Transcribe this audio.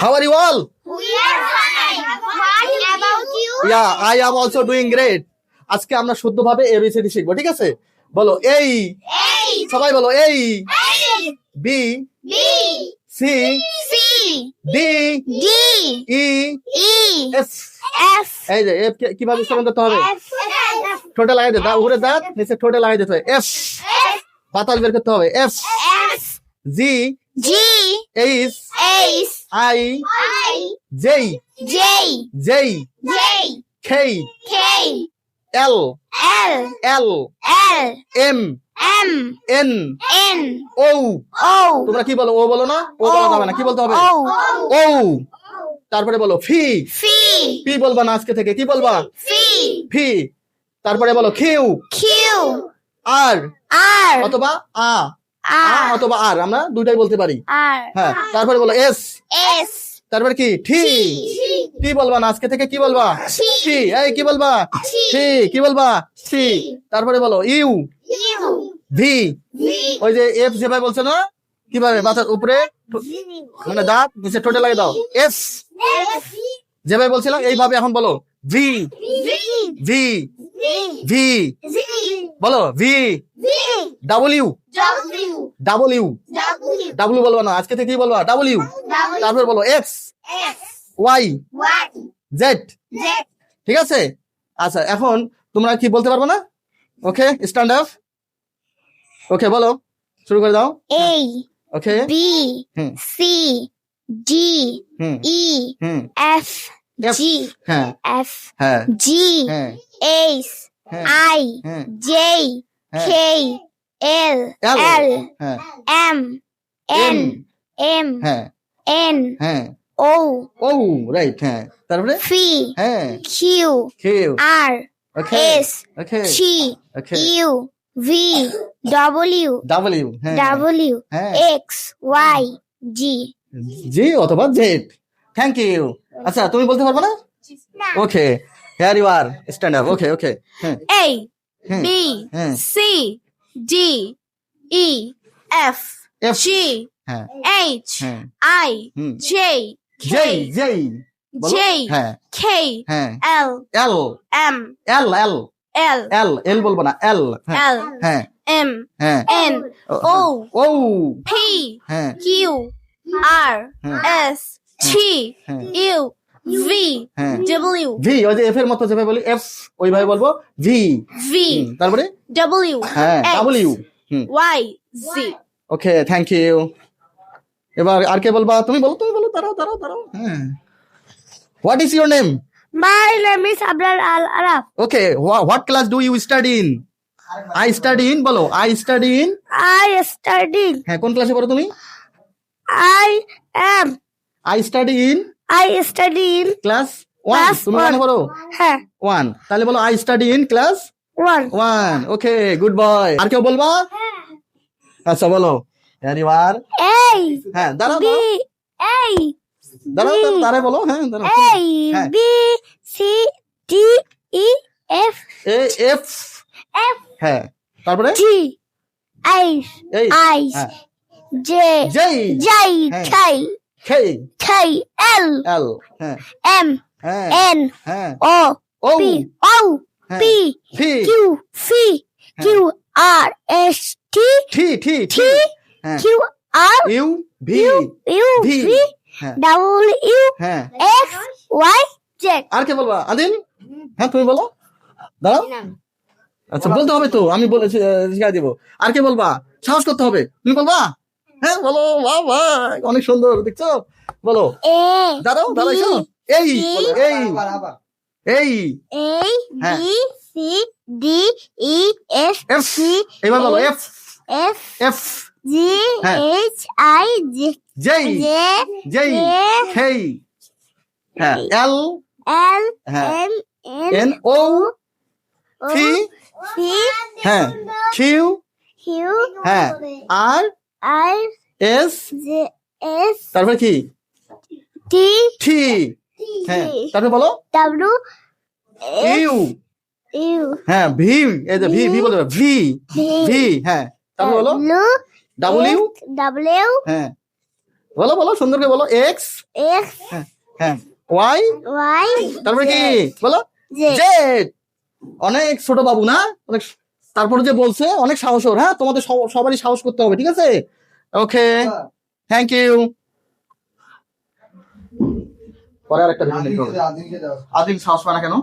How are you all? We are fine. What about you? Yeah, I am also doing great. আজকে আমরা শুদ্ধভাবে ABCD শিখবো, ঠিক আছে? বলো এই, সবাই বলো এই, B, B, C, C, D, D, E, E, F. F, এই যে F কিভাবে উচ্চারণ করতে হবে? F, ঠোঁটে লাগাই দে, দাও উপরে দাঁত, নিচে ঠোঁটে লাগাই দিতে হবে। F, বাতাস বের করতে হবে। F, F, G, G, H, H, I, I, J, J, J, J, K, K, L, L, L, L, M, M, N, N, O. O, তোমরা কি বলো? ও বলো না? ও বলা যাবে না, কি বলতে হবে? O, ও। তারপরে বলো ফি, Phi, পি বলবা না আজকে থেকে, কি বলবা? Phi, ফি। তারপরে বলো কিউ, Q, আর R, অথবা আ, আ R, অথবা আর, আমরা দুইটাই বলতে পারি। R, হ্যাঁ, তারপরে বলো এস, S, তারপরে কি টি, টি বলবা না আজকে থেকে, কি বলবা? টি। এই কি বলবা? টি। কি বলবা? টি। তারপরে বলো ইউ, U, ভি, V, ওই যে এফ যেভাবে বলছো না, কিভাবে মাথার উপরে মানে দাঁত নিচে ঠোঁটে লাগিয়ে দাও। এস F, যেভাবে বলছিলাম এইভাবে এখন বলো V, V, V, V, V, Z, বলো V, V, W, W, W, W, W বলবা না আজকে থেকে, কি বলবা? ডাব্লিউ। W, তারপর বলো X, X, Y, Y, Z. Z, ঠিক আছে? আচ্ছা, এখন তোমরা কি বলতে পারবে না? ওকে, স্ট্যান্ড আপ। ওকে, বলো, শুরু করে দাও। A, okay, B, hmm, C, D, hmm, E, hmm, F, F, G, হ্যাঁ, F, হ্যাঁ, G, হ্যাঁ, H, হ্যাঁ, I, হ্যাঁ, J, হ্যাঁ, K, L, L, L, হ্যাঁ, M, M, N, M, হ্যাঁ, N, হ্যাঁ, O, ও, রাইট, হ্যাঁ, তারপরে P, হ্যাঁ, Q, Q, R, okay, S, okay, T, okay, U, V, W, W, হ্যাঁ, W, হ্যাঁ, X, Y, G. জি অথবা জেড। Thank you. আচ্ছা, তুমি বলতে পারবে না? Okay, here you are, stand up. Okay, okay, হ্যাঁ, A, হ্যাঁ, B, হ্যাঁ, C, D, E, F, F, G, হ্যাঁ, H, হ্যাঁ, I, hmm, J, J, K, জেই, বলো। J, হ্যাঁ, K, হ্যাঁ, L, এল, M, এল, এল, L, এল, এল বলবো না, এল, হ্যাঁ, L, হ্যাঁ, M, হ্যাঁ, N, ও, O, ও, P, হ্যাঁ, Q, R, হ্যাঁ, S, T, হ্যাঁ, U, V, হ্যাঁ, W, ভি, ওই যে এফ এর মতো যেভাবে বলি এফ, ওইভাবে বলবো ভি। V, তারপরে W, হ্যাঁ, X, ডাব্লিউ। হুম, Y, Z. Okay, thank you. এবার আর কে বলবা? তুমি বলো, তুমি বলো, দাঁড়াও, দাঁড়াও, দাঁড়াও। হ্যাঁ, what is your name? My name is Abrar Al Arab. Okay, what class do you study in? I study in, বলো I study in. I study. হ্যাঁ, কোন ক্লাসে পড়ো তুমি? I am. I study in I study in class one. Class তুমি one. ওয়ানে পড়ো? huh, one. তাহলে বলো I study in class one. One. Okay, good boy. আর কেউ বলবা? আচ্ছা, বলো হেয়ার ইউ আর। A, হ্যাঁ, দাঁড়াও, B, দাঁড়াও, A, দাঁড়াও, B, দাঁড়াও, বলো, হ্যাঁ, দাঁড়াও। A, হ্যাঁ, B, C, D, E, F, A F, F, হ্যাঁ, তারপরে G, H, এই, I, হ্যাঁ, J, জেই, J, হ্যাঁ, K, কে, K, L, এল, হ্যাঁ, M, হ্যাঁ, N, হ্যাঁ, O, ও, P, O, হ্যাঁ, P, V, Q, V, Q, R, S, T, T, T, T, T, হ্যাঁ, Q, R, U, V, U, V, V, হ্যাঁ, W, হ্যাঁ। X, Y, Z. আর কে বলবা? আদিল, হ্যাঁ, তুমি বলো, দাঁড়াও। আচ্ছা, বলতে হবে তো, আমি বলে শিখাই দিব। আর কে বলবা? সাহস করতে হবে, তুমি বলবা। হ্যাঁ, বলো, বাহ, বাহ, অনেক সুন্দর, দেখছো? বলো, A, দাঁড়াও, দাঁড়াইছো, এই, বলো, এই, এই, A, হ্যাঁ, B, C, D, E, F, F, G, এবার বলো এফ, F, এফ, G, হ্যাঁ, H, I, J, J, J, J, K, হেই, হ্যাঁ, এল, L, হ্যাঁ, M, N, O, O, P, P, হ্যাঁ, কিউ, Q, হ্যাঁ, R, I, S, J, S, তারপরে কি? T, টি, হ্যাঁ, তারপরে বলো W, X, ইউ, U, হ্যাঁ, ভি, এই যে ভি, ভি বলতে হবে, ভি, V, ভি, হ্যাঁ, তারপরে বলো W, ডাব্লিউ, W, হ্যাঁ, বলো বলো সুন্দর করে বলো এক্স X হ্যাঁ ওয়াই Y তারপরে কি বলো Z জেড অনেক ছোট বাবু না অনেক তারপরে যে বলছে অনেক সাহস ওর হ্যাঁ তোমাদের সবারই সাহস করতে হবে ঠিক আছে ওকে থ্যাংক ইউ পরে আরেকটা ভিডিও দেখতে হবে আদিম সাহস পায় না কেন